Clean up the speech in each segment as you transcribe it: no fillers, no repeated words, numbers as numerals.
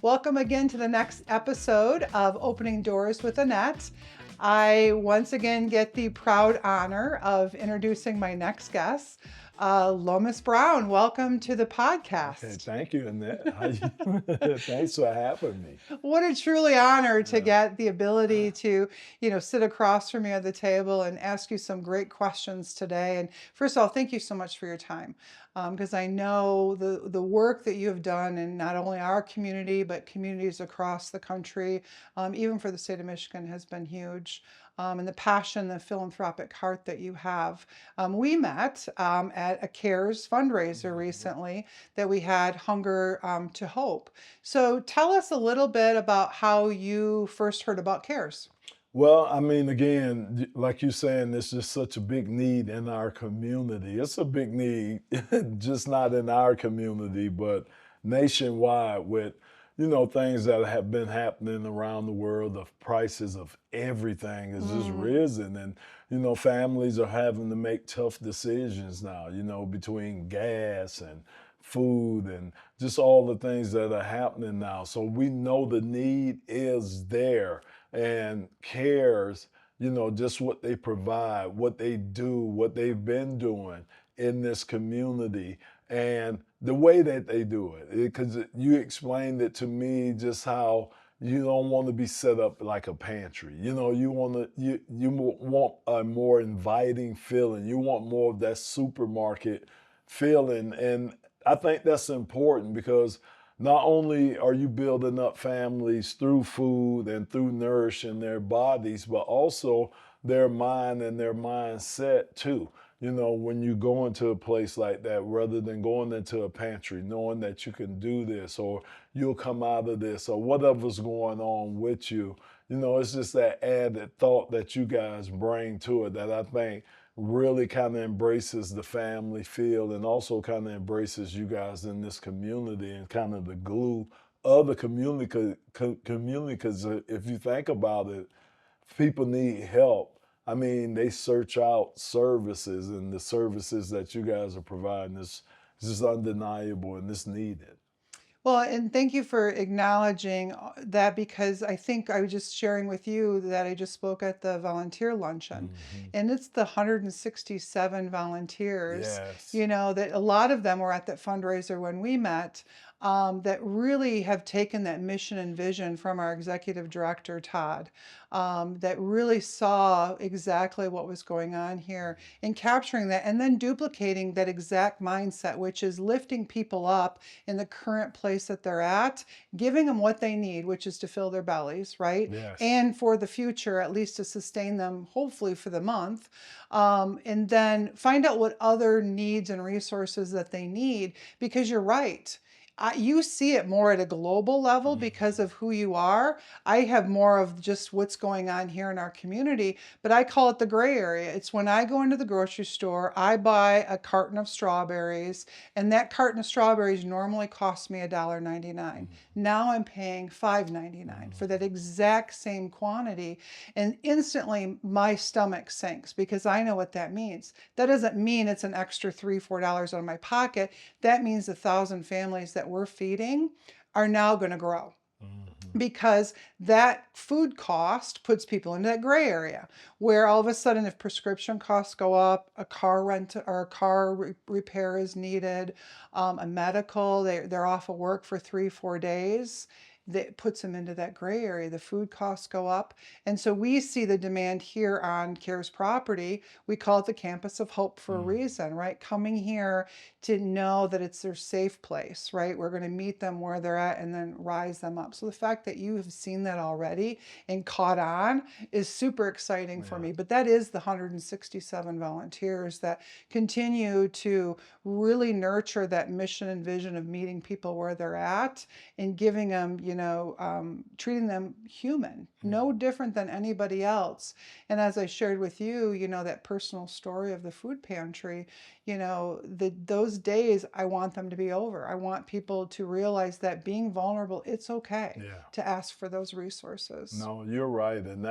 Welcome again to the next episode of Opening Doors with Annette. I once again get the proud honor of introducing my next guest, Lomas Brown. Welcome to the podcast. Okay, thank you, Annette. Thanks for having me. What a truly honor to get the ability to, sit across from you at the table and ask you some great questions today. And first of all, thank you so much for your time, because I know the work that you have done in not only our community, but communities across the country, even for the state of Michigan, has been huge. And the passion, the philanthropic heart that you have. We met at a CARES fundraiser recently that we had, Hunger to Hope. So tell us a little bit about how you first heard about CARES. Well, I mean, again, like you're saying, there's just such a big need in our community. It's a big need, just not in our community, but nationwide with, things that have been happening around the world. The prices of everything has just risen. And, families are having to make tough decisions now, between gas and food and just all the things that are happening now. So we know the need is there, and CARES, just what they provide, what they do, what they've been doing in this community, and the way that they do it. Because you explained it to me just how you don't want to be set up like a pantry. You want a more inviting feeling. You want more of that supermarket feeling, and I think that's important because not only are you building up families through food and through nourishing their bodies, but also their mind and their mindset too. When you go into a place like that, rather than going into a pantry, knowing that you can do this or you'll come out of this or whatever's going on with you, it's just that added thought that you guys bring to it that I think really kind of embraces the family feel and also kind of embraces you guys in this community and kind of the glue of the community. Because if you think about it, people need help. I mean, they search out services, and the services that you guys are providing is just undeniable and it's needed. Well, and thank you for acknowledging that, because I think I was just sharing with you that I just spoke at the volunteer luncheon, and it's the 167 volunteers, Yes. that a lot of them were at that fundraiser when we met, that really have taken that mission and vision from our executive director, Todd, that really saw exactly what was going on here and capturing that and then duplicating that exact mindset, which is lifting people up in the current place that they're at, giving them what they need, which is to fill their bellies, right? Yes. And for the future, at least to sustain them, hopefully for the month. And then find out what other needs and resources that they need, because you're right. You see it more at a global level because of who you are. I have more of just what's going on here in our community, but I call it the gray area. It's when I go into the grocery store, I buy a carton of strawberries, and that carton of strawberries normally costs me $1.99. Now I'm paying $5.99 for that exact same quantity, and instantly my stomach sinks because I know what that means. That doesn't mean it's an extra $3, $4 out of my pocket. That means 1,000 families that we're feeding are now going to grow, because that food cost puts people into that gray area where all of a sudden, if prescription costs go up, a car rent or a car repair is needed, a medical, they're off of work for 3-4 days, that puts them into that gray area. The food costs go up. And so we see the demand here on CARES property. We call it the campus of hope for a reason, right? Coming here to know that it's their safe place, right? We're going to meet them where they're at and then rise them up. So the fact that you have seen that already and caught on is super exciting for me. But that is the 167 volunteers that continue to really nurture that mission and vision of meeting people where they're at and giving them, treating them human, no different than anybody else. And as I shared with you, that personal story of the food pantry, those days, I want them to be over. I want people to realize that being vulnerable, it's okay to ask for those resources. No, you're right. And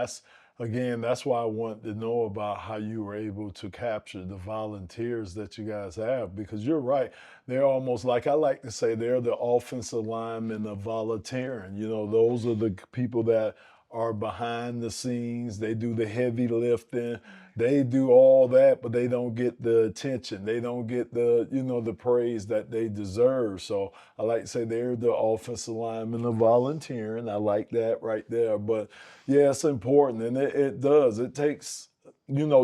again, that's why I wanted to know about how you were able to capture the volunteers that you guys have, because you're right. They're almost like, I like to say, they're the offensive linemen of volunteering. You know, those are the people that are behind the scenes. They do the heavy lifting. They do all that, but they don't get the attention. They don't get the, the praise that they deserve. So I like to say they're the offensive linemen of volunteering. I like that right there. But yeah, it's important, and it does. It takes,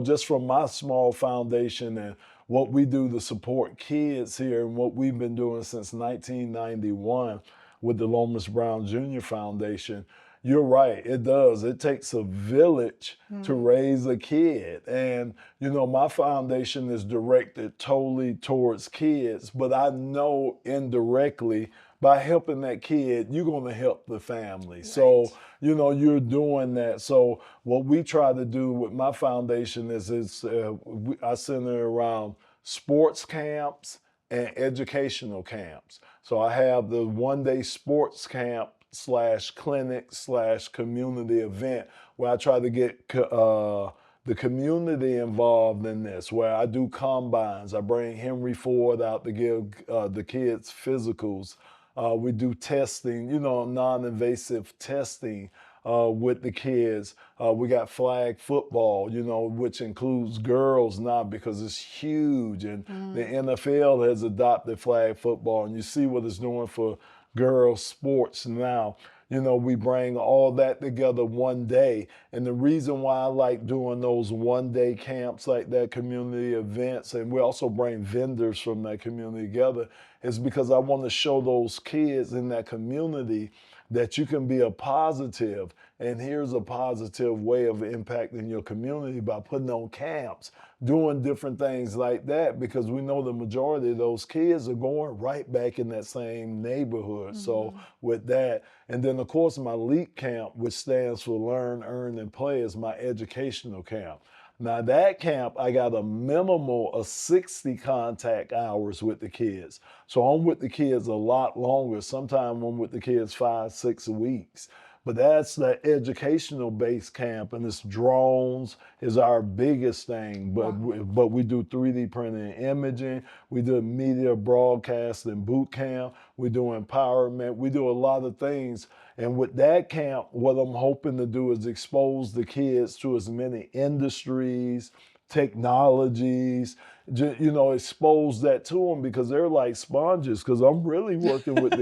just from my small foundation and what we do to support kids here and what we've been doing since 1991 with the Lomas Brown Jr. Foundation. You're right, it does. It takes a village to Mm, raise a kid. And, my foundation is directed totally towards kids, but I know indirectly by helping that kid, you're going to help the family. right. So, you're doing that. So, what we try to do with my foundation I center around sports camps and educational camps. So, I have the 1 day sports camp / clinic / community event where I try to get the community involved in this, where I do combines. I bring Henry Ford out to give the kids physicals. We do testing, non-invasive testing with the kids. We got flag football, which includes girls now because it's huge. And the Mm, NFL has adopted flag football, and you see what it's doing for girls' sports now. We bring all that together 1 day. And the reason why I like doing those 1 day camps like that, community events, and we also bring vendors from that community together, is because I want to show those kids in that community that you can be a positive. And here's a positive way of impacting your community by putting on camps, doing different things like that, because we know the majority of those kids are going right back in that same neighborhood. So mhm. with that, and then of course my LEAP camp, which stands for Learn, Earn, and Play, is my educational camp. Now that camp, I got a minimal of 60 contact hours with the kids. So I'm with the kids a lot longer. Sometimes I'm with the kids 5, 6 weeks. But that's the educational based camp, and it's drones is our biggest thing. But Wow. we do 3D printing and imaging. We do media broadcasting boot camp. We do empowerment. We do a lot of things. And with that camp, what I'm hoping to do is expose the kids to as many industries, technologies, expose that to them, because they're like sponges. Because I'm really working with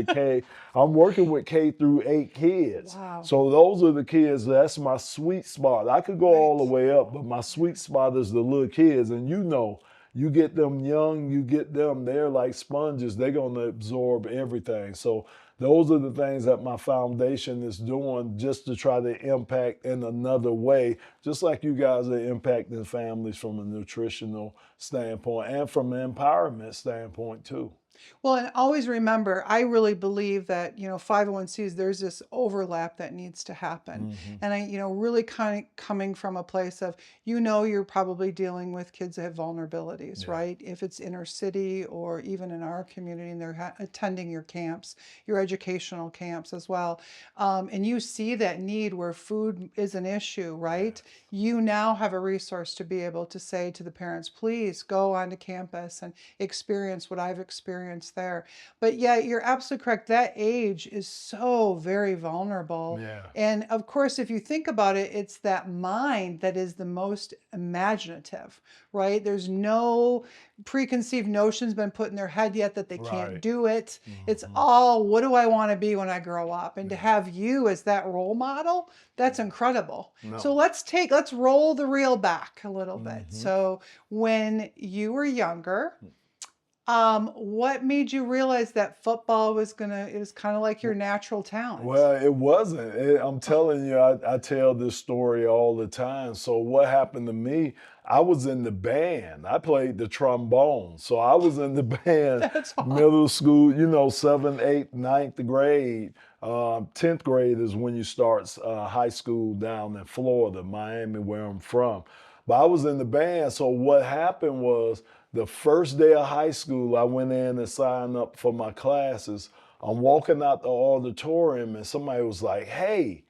I'm working with K through 8 kids. Wow. So those are the kids, that's my sweet spot. I could go all the Right. way up, but my sweet spot is the little kids. And you get them young, they're like sponges. They're going to absorb everything. So those are the things that my foundation is doing, just to try to impact in another way, just like you guys are impacting families from a nutritional standpoint and from an empowerment standpoint too. Well, and always remember, I really believe that, 501(c)s, there's this overlap that needs to happen. Hmm. And really kind of coming from a place of, you're probably dealing with kids that have vulnerabilities, Yeah. right? If it's inner city or even in our community and they're attending your camps, your educational camps as well. And you see that need where food is an issue, right? You now have a resource to be able to say to the parents, please go onto campus and experience what I've experienced there. But yeah, you're absolutely correct. That age is so very vulnerable. Yeah. And of course, if you think about it, it's that mind that is the most imaginative, right? There's no preconceived notions been put in their head yet that they can't Right. do it. It's Hmm. all, what do I want to be when I grow up? And to Yeah. have you as that role model, that's incredible. So No. let's roll the reel back a little bit. Hmm. So when you were younger, what made you realize that football it was kind of like your natural talent? Well, it wasn't. I'm telling you, I tell this story all the time. So, what happened to me? I was in the band. I played the trombone. So, I was in the band That's awesome. middle school, seventh, eighth, ninth grade. 10th grade is when you start high school down in Florida, Miami, where I'm from. But I was in the band. So, what happened was the first day of high school, I went in and signed up for my classes. I'm walking out the auditorium and somebody was like, hey,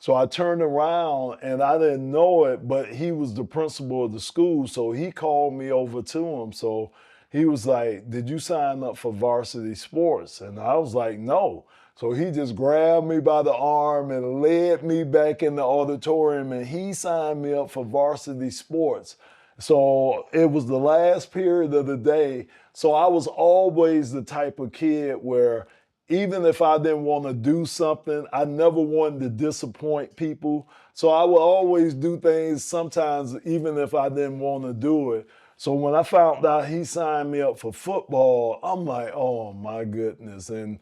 So I turned around and I didn't know it, but he was the principal of the school. So he called me over to him. So he was like, "Did you sign up for varsity sports?" And I was like, "No." So he just grabbed me by the arm and led me back in the auditorium, and he signed me up for varsity sports. So it was the last period of the day. So I was always the type of kid where even if I didn't want to do something, I never wanted to disappoint people. So I would always do things sometimes even if I didn't want to do it. So when I found out he signed me up for football, I'm like, oh my goodness. And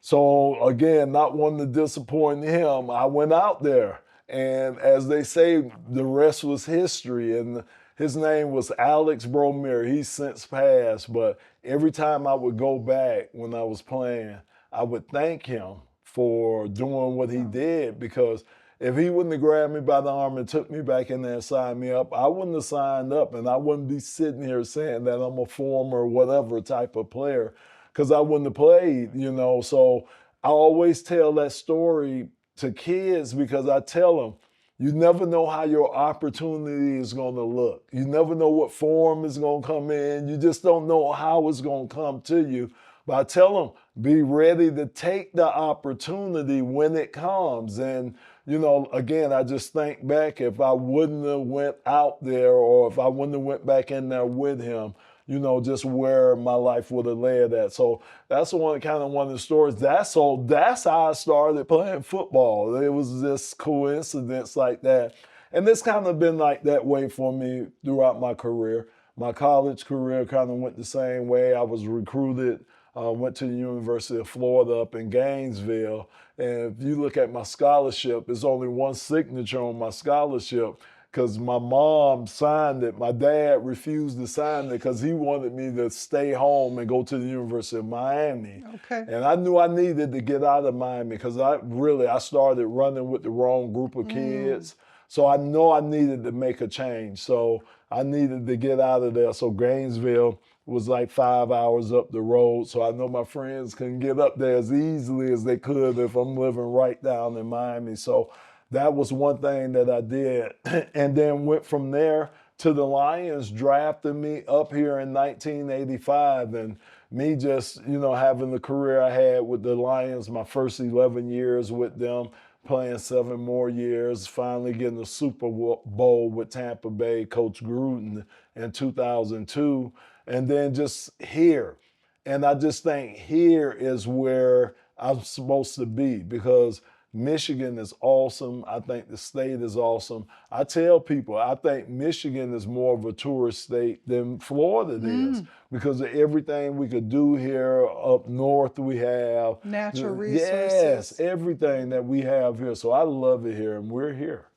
so again, not wanting to disappoint him, I went out there. And as they say, the rest was history. And his name was Alex Bromere. He's since passed, but every time I would go back when I was playing, I would thank him for doing what he did, because if he wouldn't have grabbed me by the arm and took me back in there and signed me up, I wouldn't have signed up, and I wouldn't be sitting here saying that I'm a former whatever type of player, because I wouldn't have played, you know. So I always tell that story to kids because I tell them, you never know how your opportunity is going to look. You never know what form is going to come in. You just don't know how it's going to come to you. But I tell them, be ready to take the opportunity when it comes. And, you know, again, I just think back, if I wouldn't have went out there, or if I wouldn't have went back in there with him, you know, just where my life would have led at. So that's one of the stories. That's how I started playing football. It was just coincidence like that. And it's kind of been like that way for me throughout my career. My college career kind of went the same way. I was recruited, went to the University of Florida up in Gainesville. And if you look at my scholarship, there's only one signature on my scholarship, because my mom signed it. My dad refused to sign it because he wanted me to stay home and go to the University of Miami. Okay. And I knew I needed to get out of Miami because I started running with the wrong group of kids. So I know I needed to make a change. So I needed to get out of there. So Gainesville was like 5 hours up the road. So I know my friends couldn't get up there as easily as they could if I'm living right down in Miami. So that was one thing that I did. And then went from there to the Lions, drafted me up here in 1985. And me just, you know, having the career I had with the Lions, my first 11 years with them, playing 7 more years, finally getting the Super Bowl with Tampa Bay, Coach Gruden in 2002, and then just here. And I just think here is where I'm supposed to be, because Michigan is awesome. I think the state is awesome. I tell people, I think Michigan is more of a tourist state than Florida is, because of everything we could do here. Up north we have Natural yes, resources. everything that we have here. So I love it here, and we're here.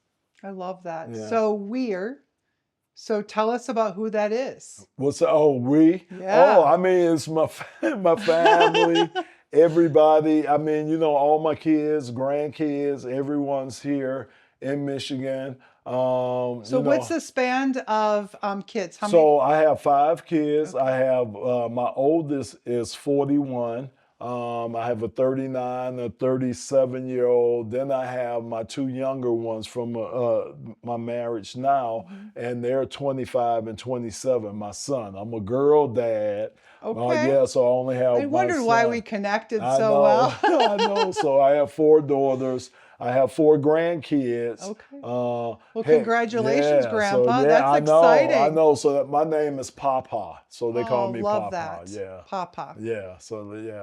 I love that. Yeah. So we're. So tell us about who that is. What's we? Yeah. Oh, I mean, it's my my family, everybody. I mean, you know, all my kids, grandkids, everyone's here in Michigan. So you what's know, the span of kids? How many? so I have 5 kids. I have my oldest is 41. I have a 39, a 37-year-old. Then I have my 2 younger ones from my marriage now, and they're 25 and 27. My son. I'm a girl dad. Okay. Yeah, so I only have I my wondered why son. we connected I so know, well. I know. So I have 4 daughters. I have 4 grandkids. Okay. Well, congratulations, Grandpa. So That's I exciting. know. So that my name is Papa. So they call Oh, me love Papa. that. Yeah. Papa. Yeah.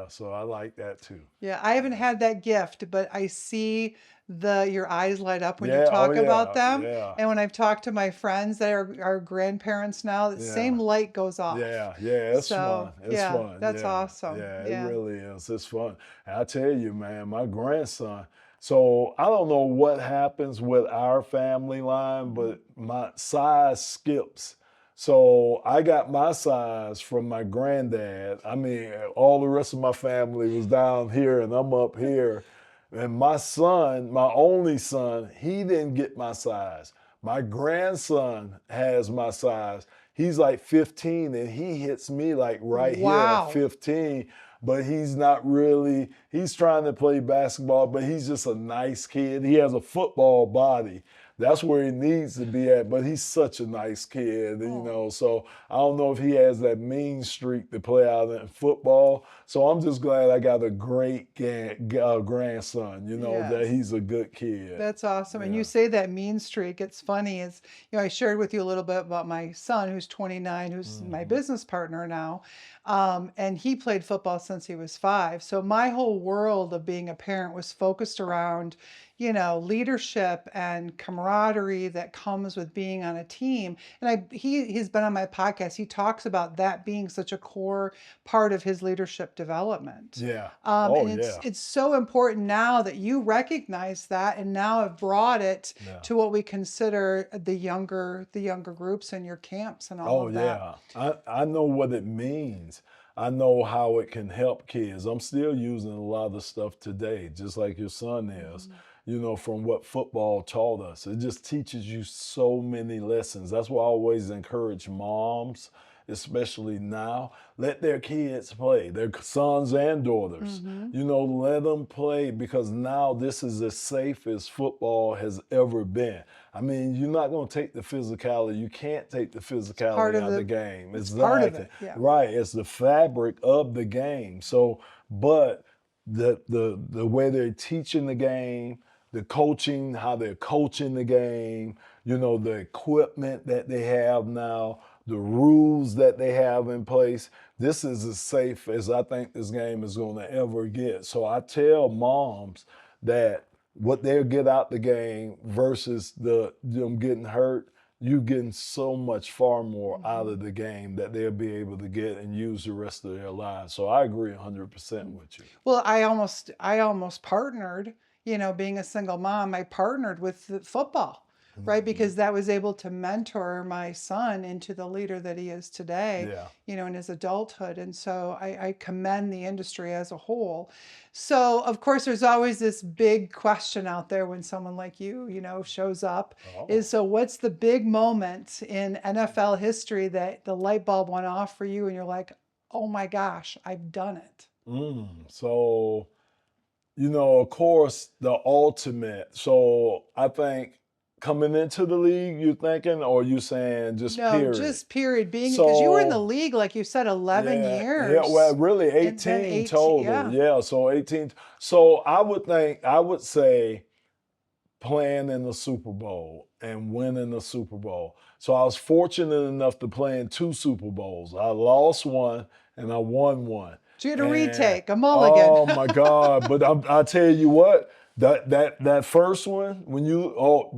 So I like that too. Yeah, I haven't had that gift, but I see your eyes light up when you Yeah. Oh talk about yeah. them. Yeah. And when I've talked to my friends that are grandparents now, the same Yeah. light goes off. Yeah, it's So, fun. It's yeah, fun. that's Yeah, awesome. yeah, it Yeah. really is. It's fun. And I tell you, man, my grandson. So I don't know what happens with our family line, but my size skips. So I got my size from my granddad. I mean, all the rest of my family was down here, and I'm up here. And my son, my only son, he didn't get my size. My grandson has my size. He's like 15, and he hits me like right here at Wow. 15. but he's not really, he's trying to play basketball, but he's just a nice kid. He has a football body. That's where he needs to be at, but he's such a nice kid, Oh, So I don't know if he has that mean streak to play out in football. So I'm just glad I got a great grandson, that yes. he's a good kid. That's awesome. And you Yeah. say that mean streak. It's funny. I shared with you a little bit about my son who's 29, who's my Hmm. business partner now. And he played football since he was 5. So my whole world of being a parent was focused around, leadership and camaraderie that comes with being on a team. And he's been on my podcast. He talks about that being such a core part of his leadership development. Yeah. And Oh, it's yeah. it's so important now that you recognize that and now have brought it Yeah. to what we consider the younger groups and your camps and all Oh of that. yeah, I know what it means. I know how it can help kids. I'm still using a lot of the stuff today, just like your son is, Mhm. from what football taught us. It just teaches you so many lessons. That's why I always encourage moms, especially now, let their kids play, their sons and daughters. Mhm. Let them play because now this is as safe as football has ever been. I mean, you're not going to take the physicality. You can't take the It's part physicality of out of the the game. it's part of Exactly. it. Yeah. Right. It's the fabric of the game. So, but the way they're teaching the game, the coaching, how they're coaching the game, the equipment that they have now, the rules that they have in place. This is as safe as I think this game is going to ever get. So I tell moms that what they'll get out the game versus them getting hurt, you getting so much far more out Mhm. of the game that they'll be able to get and use the rest of their lives. So I agree 100% with you. Well, I almost partnered, being a single mom, I partnered with the football, right? Mhm. Because that was able to mentor my son into the leader that he is today, Yeah. in his adulthood. And so I commend the industry as a whole. So, of course, there's always this big question out there when someone like you, shows up Oh. is so what's the big moment in NFL history that the light bulb went off for you and you're like, oh my gosh, I've done it? So, of course, the ultimate. So I think coming into the league, you thinking, or you saying just No, period? just period. Being because you were in the So league, like you said, 11 yeah, yeah. Well, years really, and then 18 18. total. Yeah. Yeah, so 18. So I would say playing in the Super Bowl and winning the Super Bowl. So I was fortunate enough to play in 2 Super Bowls. I lost one and I won one. So you had a And retake, a mulligan. oh my God! But I tell you what, that first one when you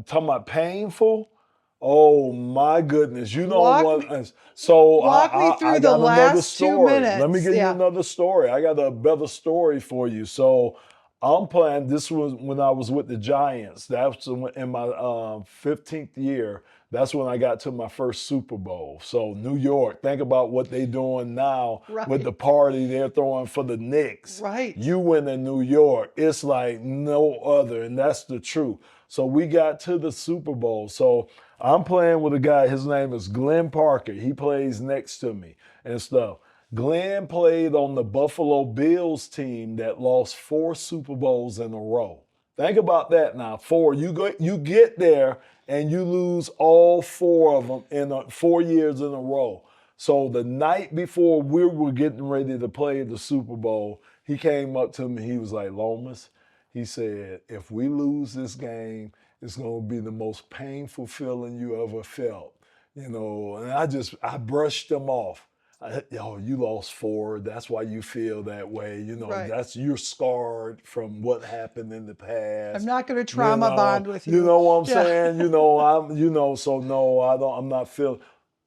talking about painful. Oh my goodness! You know Walk what? me So walk me I through the got another last two story. Let me minutes. give you Yeah. another story. I got a better story for you. So I'm playing. This was when I was with the Giants. That's in my 15th year. That's when I got to my first Super Bowl. So New York. Think about what they're doing now with the Right. party they're throwing for the Knicks. Right. You win in New York. It's like no other, and that's the truth. So we got to the Super Bowl. So I'm playing with a guy. His name is Glenn Parker. He plays next to me and stuff. Glenn played on the Buffalo Bills team that lost 4 Super Bowls in a row. Think about that now. Four. You get there and you lose all 4 of them in 4 years in a row. So the night before we were getting ready to play the Super Bowl, he came up to me. He was like, Lomas, he said, if we lose this game, it's going to be the most painful feeling you ever felt. And I brushed him off. You lost 4. That's why you feel that way. Right. You're scarred from what happened in the I'm past. not going to trauma bond with You you. know what I'm Yeah. saying? So no, I don't, I'm not feeling.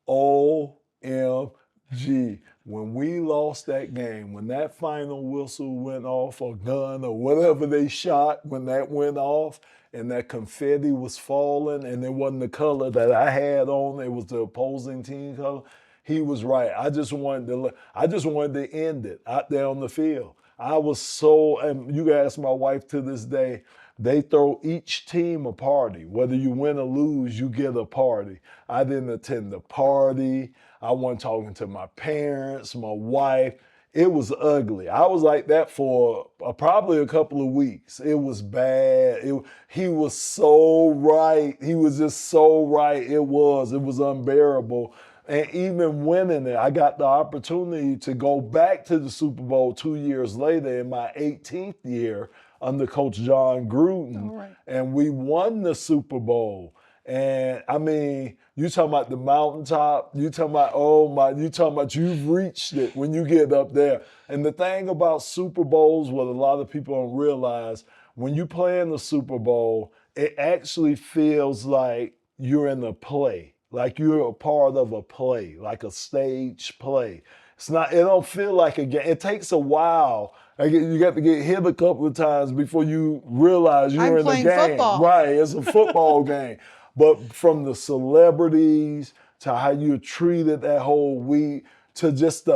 OMG. When we lost that game, when that final whistle went off, or gun, or whatever they shot, when that went off, and that confetti was falling, and it wasn't the color that I had on, it was the opposing team color. He was right. I just wanted to end it out there on the field. I was so, and you can ask my wife to this day, they throw each team a party. Whether you win or lose, you get a party. I didn't attend the party. I wasn't talking to my parents, my wife. It was ugly. I was like that for probably a couple of weeks. It was bad. He was so right. He was just so right. It was unbearable. And even winning it, I got the opportunity to go back to the Super Bowl 2 years later in my 18th year under Coach John All Gruden, right. and we won the Super Bowl. And I mean, you talking about the mountaintop, you talking about, oh my, you talking about you've reached it when you get up there. And the thing about Super Bowls, what a lot of people don't realize, when you play in the Super Bowl, it actually feels like you're in a play, like you're a part of a play, like a stage play. It's not, it don't feel like a game. It takes a while. You got to get hit a couple of times before you realize I'm you're in a playing game. football. Right, it's a football game. But from the celebrities to how you're treated that whole week to just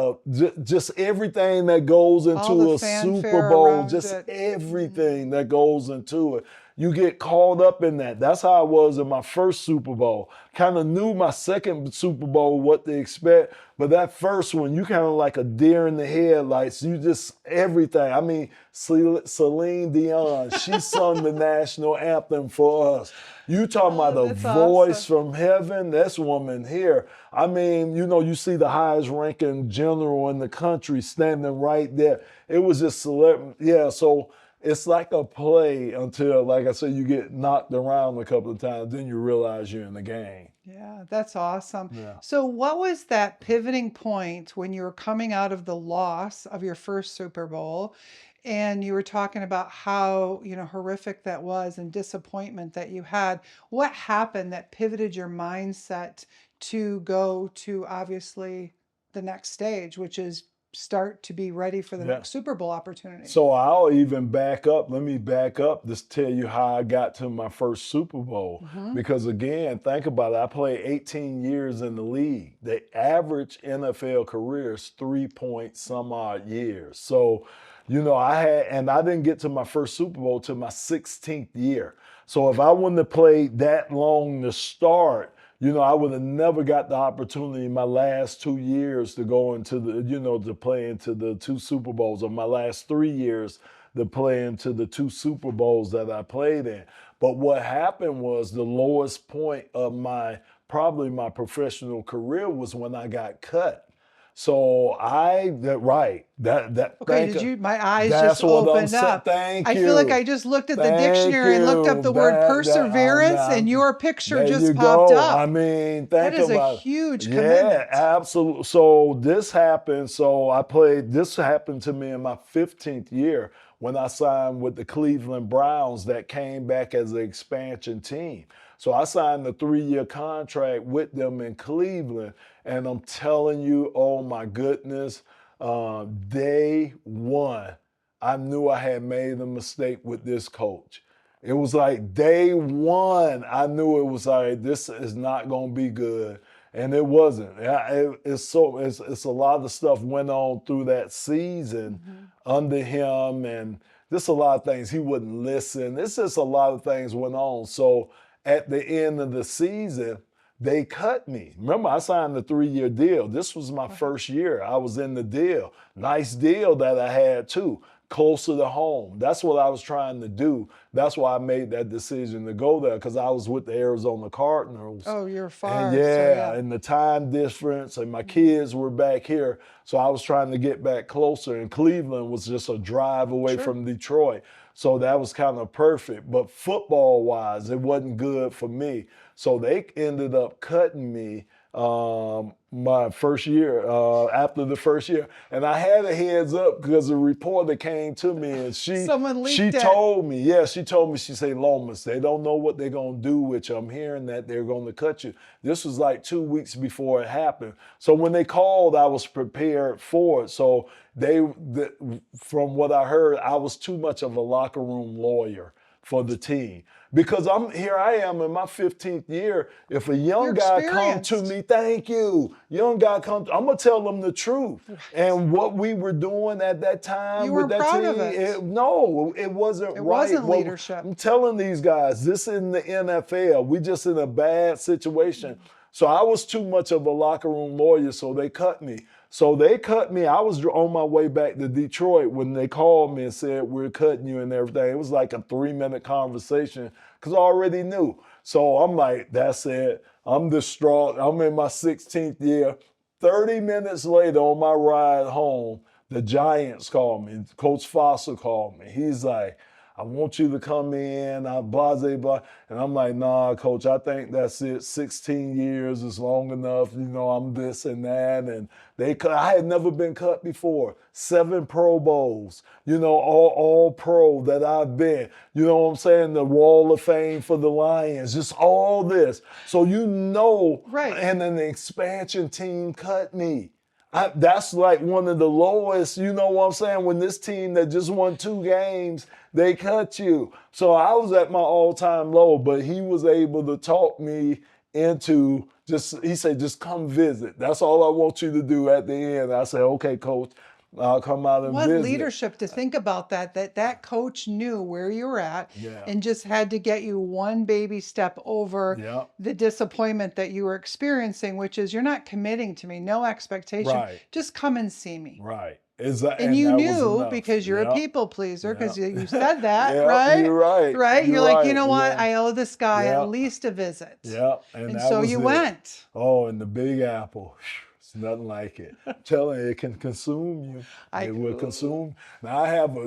everything that goes All the into a Super fanfare Bowl, around just it. everything that goes into it. You get caught up in that. That's how I was in my first Super Bowl. Kind of knew my second Super Bowl what to expect, but that first one, you kind of like a deer in the headlights. You just everything. I mean, Celine Dion, she sung the national anthem for us. You talking Oh, about a that's awesome. voice from heaven? This woman here. I mean, you see the highest ranking general in the country standing right there. It was just celebrity. Yeah, so it's like a play until, like I said, you get knocked around a couple of times, then you realize you're in the game. Yeah, that's awesome. Yeah. So, what was that pivoting point when you were coming out of the loss of your first Super Bowl and you were talking about how, horrific that was and disappointment that you had? What happened that pivoted your mindset to go to obviously the next stage, which is start to be ready for the Yeah. next Super Bowl opportunity? So I'll even back up. Let me back up. Just tell you how I got to my first Super Bowl. Hmm. Because again, think about it. I played 18 years in the league. The average NFL career is 3 point some odd years. So, I didn't get to my first Super Bowl till my 16th year. So if I wouldn't have played that long to start, I would have never got the opportunity in my last 2 years to go into to play into the two Super Bowls, or my last 3 years to play into the two Super Bowls that I played in. But what happened was the lowest point of probably my professional career was when I got cut. So Okay, my eyes that's just what I'm opened saying. up. Thank I feel like you. I just looked at the Thank dictionary and looked up you. the word perseverance and your picture There you just popped go. I up. mean, That think is a about it. huge Yeah, commitment. absolutely. So this happened. So this happened to me in my 15th year when I signed with the Cleveland Browns that came back as an expansion team. So I signed a 3-year contract with them in Cleveland. And I'm telling you, oh my goodness, day one, I knew I had made a mistake with this coach. It was like day one, I knew it was like, this is not going to be good. And it wasn't. It's a lot of stuff went on through that season Hmm. under him, and just a lot of things. He wouldn't listen. It's just a lot of things went on. So at the end of the season, they cut me. Remember, I signed a 3-year deal. This was my Right. first year. I was in the deal. Nice deal that I had too, closer to home. That's what I was trying to do. That's why I made that decision to go there, because I was with the Arizona Cardinals. Oh, you're And far. So, yeah, yeah. and the time difference, and my kids were back here. So I was trying to get back closer, and Cleveland was just a drive away Sure. from Detroit. So that was kind of perfect. But football wise, it wasn't good for me. So they ended up cutting me my first year, after the first year. And I had a heads up because a reporter came to me and Someone she leaked it. told me, she said, Lomas, they don't know what they're going to do with you. I'm hearing that they're going to cut you. This was like 2 weeks before it happened. So when they called, I was prepared for it. So from what I heard, I was too much of a locker room lawyer for the team. Because I am in my 15th year. If a You're young guy come to experienced. me, thank you. Young guy come, I'm gonna tell them the truth. Right. And what we were doing at that time You with were that proud of team, it. no, it wasn't It right. wasn't leadership. I'm telling these guys, this is in the NFL. We just in a bad situation. So I was too much of a locker room lawyer, so they cut me. So they cut me. I was on my way back to Detroit when they called me and said, we're cutting you and everything. It was like a 3-minute conversation because I already knew. So I'm like, that's it. I'm distraught. I'm in my 16th year. 30 minutes later on my ride home, the Giants called me. Coach Foster called me. He's like, I want you to come in, blah, blah, blah. And I'm like, nah, coach, I think that's it. 16 years is long enough. I'm this and that. And I had never been cut before. 7 Pro Bowls, all pro that I've been. You know what I'm saying? The Wall of Fame for the Lions, just all this. So Right. and then the expansion team cut me. That's like one of the lowest, you know what I'm saying? When this team that just won 2 games, they cut you. So I was at my all-time low, but he was able to talk me into he said, just come visit. That's all I want you to do at the end. I said, okay, coach, I'll come out and What visit. leadership to think about that coach knew where you were at Yeah. and just had to get you one baby step over Yeah. the disappointment that you were experiencing, which is you're not committing to me, no expectation. Right. Just come and see me. Right. And you that was knew enough. because you're a Yeah. people pleaser, because Yeah. you said that, Yeah, right? you're right. Right? You're You're like, you right. know what? Yeah. I owe this guy Yeah. at least a visit. Yeah, and And that so was you it. went. Oh, and the Big Apple, it's nothing like it. I'm telling you, it can consume you. It will consume. Now I have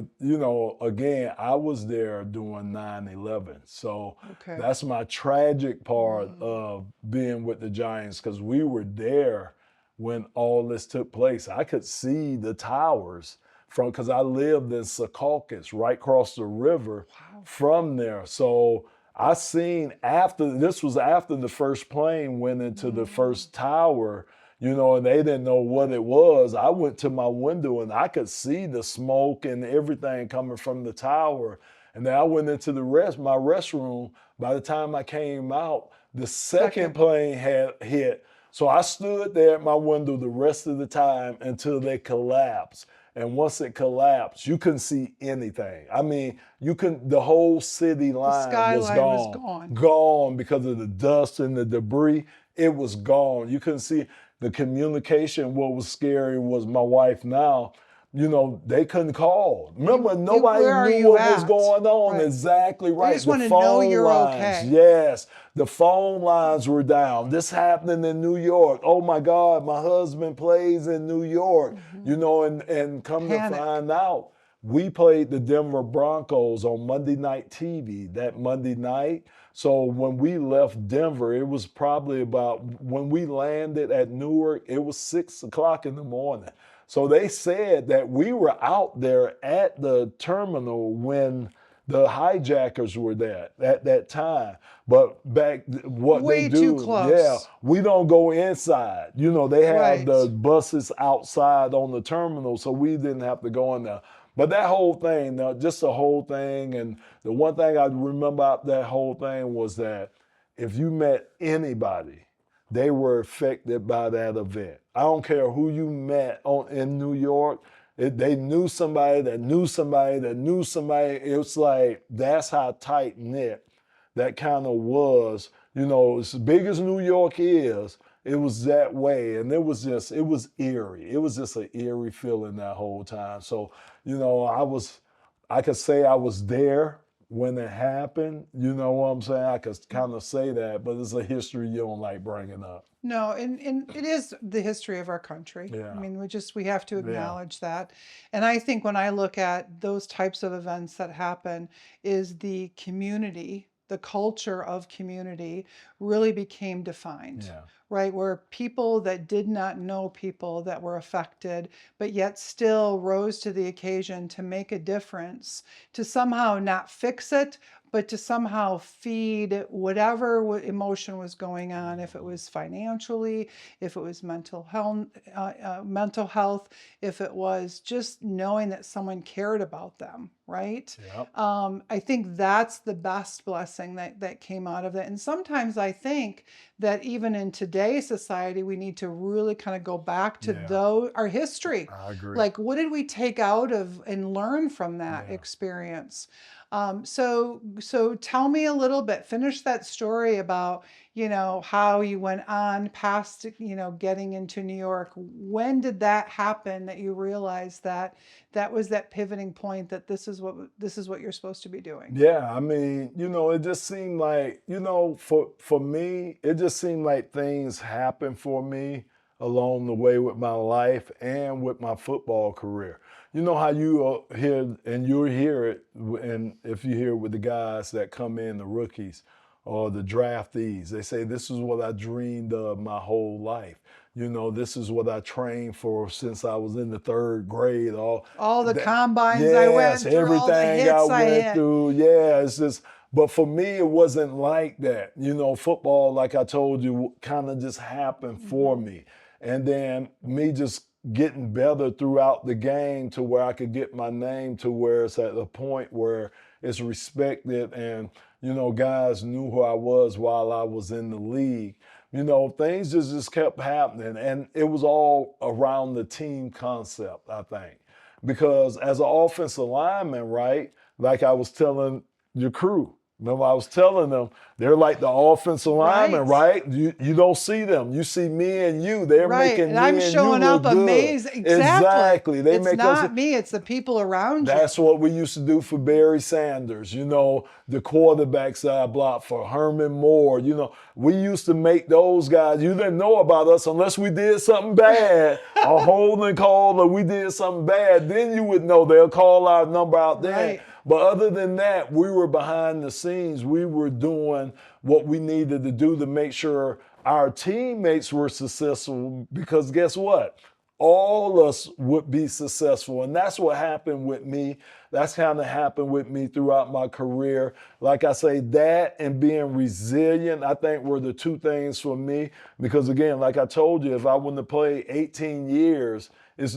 again, I was there during 9/11, so Okay. that's my tragic part of being with the Giants because we were there when all this took place. I could see the towers because I lived in Secaucus, right across the river from there. So I seen this was after the first plane went into the first tower, and they didn't know what it was. I went to my window and I could see the smoke and everything coming from the tower. And then I went into my restroom. By the time I came out, the second plane had hit. So I stood there at my window the rest of the time until they collapsed. And once it collapsed, you couldn't see anything. I mean, the whole city line was skyline was gone. gone. Gone because of the dust and the debris. It was gone. You couldn't see the communication. What was scary was my wife now. They couldn't call. Remember, nobody where are knew you what was at? going on. Right. Exactly right. They just want to know you're lines, okay. yes, the phone lines were down. This happening in New York. Oh my God, my husband plays in New York. And come Panic. to find out, we played the Denver Broncos on Monday Night TV that Monday night. So when we left Denver, it was probably when we landed at Newark, it was 6 o'clock in the morning. So they said that we were out there at the terminal when the hijackers were there at that time. But what Way they do, too close. yeah, we don't go inside. They have Right. the buses outside on the terminal, so we didn't have to go in there. But that whole thing, just the whole thing, and the one thing I remember about that whole thing was that if you met anybody, they were affected by that event. I don't care who you met in New York. They knew somebody that knew somebody that knew somebody. It's like that's how tight knit that kind of was. As big as New York is, it was that way. And it was eerie. It was just an eerie feeling that whole time. So, I could say I was there when it happened. You know what I'm saying? I could kind of say that, but it's a history you don't like bringing up. No, and it is the history of our country. Yeah. I mean, we have to acknowledge that. And I think when I look at those types of events that happen, is the community, the culture of community really became defined. Yeah. Right? Where people that did not know people that were affected, but yet still rose to the occasion to make a difference, to somehow not fix it, but to somehow feed whatever emotion was going on, if it was financially, if it was mental health, if it was just knowing that someone cared about them, right? Yep. I think that's the best blessing that came out of it. And sometimes I think that even in today's society, we need to really kind of go back to our history. I agree. Like, what did we take out of and learn from that experience? So tell me a little bit, finish that story about, how you went on past, getting into New York. When did that happen that you realized that that was that pivoting point, that this is what you're supposed to be doing? Yeah, I mean, it just seemed like, for me, it just seemed like things happened for me along the way with my life and with my football career. You know how you hear, and you'll hear it, and if you hear it with the guys that come in, the rookies or the draftees, they say, "This is what I dreamed of my whole life. This is what I trained for since I was in the third grade." All the That, combines I yes, went through, all the everything I hits I went hit. through. Yeah, it's just, but for me, it wasn't like that. Football, like I told you, kind of just happened for Hmm. me. And then me just getting better throughout the game to where I could get my name to where it's at a point where it's respected, and, guys knew who I was while I was in the league. Things just kept happening. And it was all around the team concept, I think. Because as an offensive lineman, right, like I was telling your crew, remember I was telling them, they're like the offensive linemen, Right. right? You don't see them. You see me and you. They're Right. And making I'm me and you showing up look good. amazing. Exactly. Exactly. They It's make us. not me, it's the people around you. That's what we used to do for Barry Sanders, the quarterbacks that I blocked for, Herman Moore. We used to make those guys, you didn't know about us unless we did something bad, a holding call, or we did something bad. Then you would know, they'll call our number out there. Right. But other than that, we were behind the scenes. We were doing what we needed to do to make sure our teammates were successful, because guess what? All us would be successful. And that's what happened with me. That's kind of happened with me throughout my career. Like I say, that and being resilient, I think, were the two things for me. Because again, like I told you, if I wouldn't have played 18 years,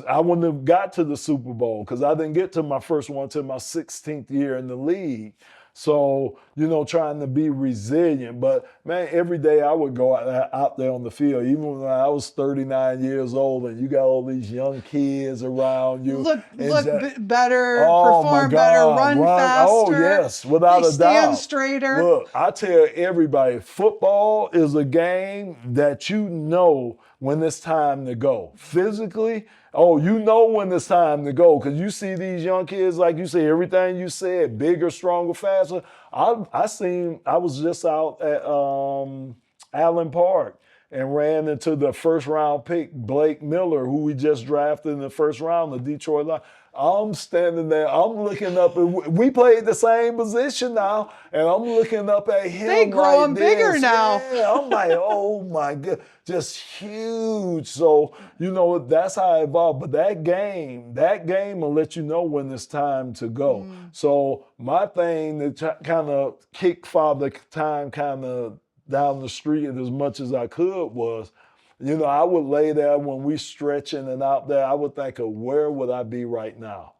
I wouldn't have got to the Super Bowl, because I didn't get to my first one till my 16th year in the league. So, trying to be resilient. But man, every day I would go out there on the field, even when I was 39 years old, and you got all these young kids around you. And Better, oh my perform better, God, run run. Oh, faster. yes, They without a stand doubt. straighter. Look, I tell everybody, football is a game that you know when it's time to go. Physically, oh, you know when it's time to go, because you see these young kids, like you say, everything you said, bigger, stronger, faster. I was just out at Allen Park and ran into the first round pick, Blake Miller, who we just drafted in the first round, the Detroit Lions. I'm standing there, I'm looking up, and we played the same position now, and I'm looking up at They him like growing bigger this. now. Yeah, I'm like, oh my God, just huge. So, that's how I evolved. But that game will let you know when it's time to go. Mm. So my thing to kind of kick Father Time kind of down the street as much as I could was, I would lay there when we stretching and out there, I would think of, where would I be right now?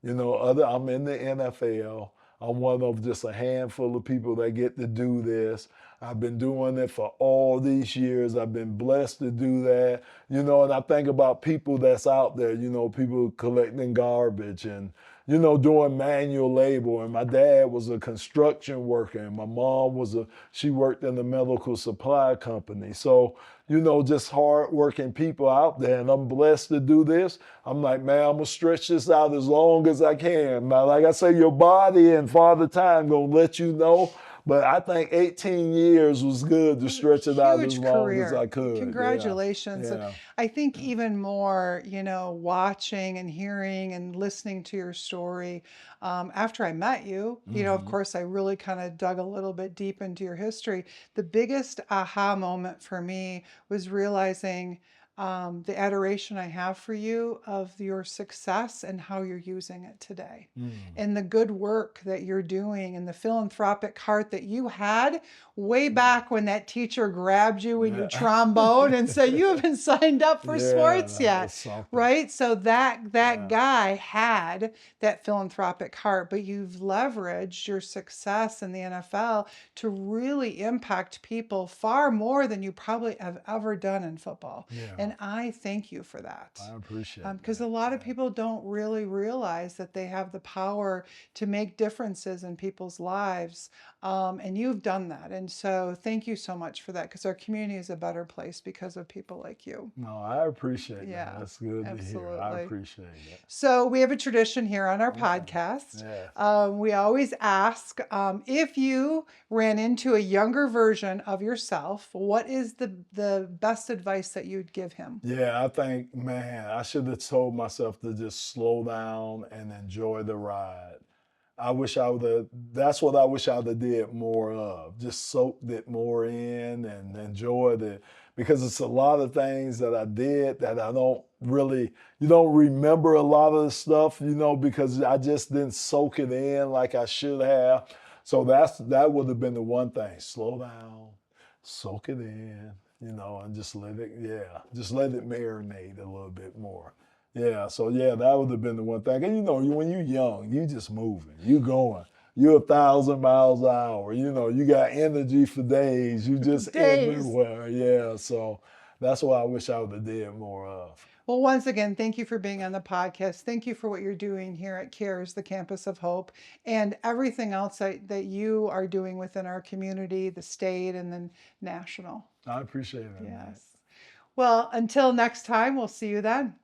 I'm in the NFL. I'm one of just a handful of people that get to do this. I've been doing it for all these years. I've been blessed to do that. And I think about people that's out there, people collecting garbage and, doing manual labor. And my dad was a construction worker, and my mom she worked in a medical supply company. So, just hardworking people out there. And I'm blessed to do this. I'm like, man, I'm going to stretch this out as long as I can. Now, like I say, your body and Father Time going to let you know. But I think 18 years was good to stretch it out as Huge long as I career. could. Yeah. Congratulations. And Yeah. I think even more, watching and hearing and listening to your story, after I met you, of Mm-hmm. course, I really kind of dug a little bit deep into your history. The biggest aha moment for me was realizing the adoration I have for you, of your success and how you're using it today, Mm. and the good work that you're doing, and the philanthropic heart that you had way back when that teacher grabbed you in your Yeah. trombone and said, "You haven't signed up for sports Yeah, yet." it's something. Right? So that Yeah. guy had that philanthropic heart, but you've leveraged your success in the NFL to really impact people far more than you probably have ever done in football. Yeah. And And I thank you for that. I appreciate Because that. a lot of people don't really realize that they have the power to make differences in people's lives. And you've done that. And so thank you so much for that, because our community is a better place because of people like you. No, I appreciate that. Yeah, That's good to hear. I absolutely. appreciate it. So we have a tradition here on our Okay. podcast. Yes. We always ask, if you ran into a younger version of yourself, what is the best advice that you'd give him? Yeah, I think, man, I should have told myself to just slow down and enjoy the ride. I wish I would have, that's what I wish I would have did more of. Just soaked it more in and enjoyed it. Because it's a lot of things that I did that I don't really, you don't remember a lot of the stuff, because I just didn't soak it in like I should have. So that would have been the one thing. Slow down, soak it in, and just just let it marinate a little bit more. Yeah, so yeah, that would have been the one thing. And when you're young, you just moving, you going, you're 1,000 miles an hour. You got energy for days. You just Days. everywhere. Yeah, so that's what I wish I would have did more of. Well, once again, thank you for being on the podcast. Thank you for what you're doing here at CARES, the Campus of Hope, and everything else that you are doing within our community, the state, and then national. I appreciate it. Yes. Well, until next time, we'll see you then.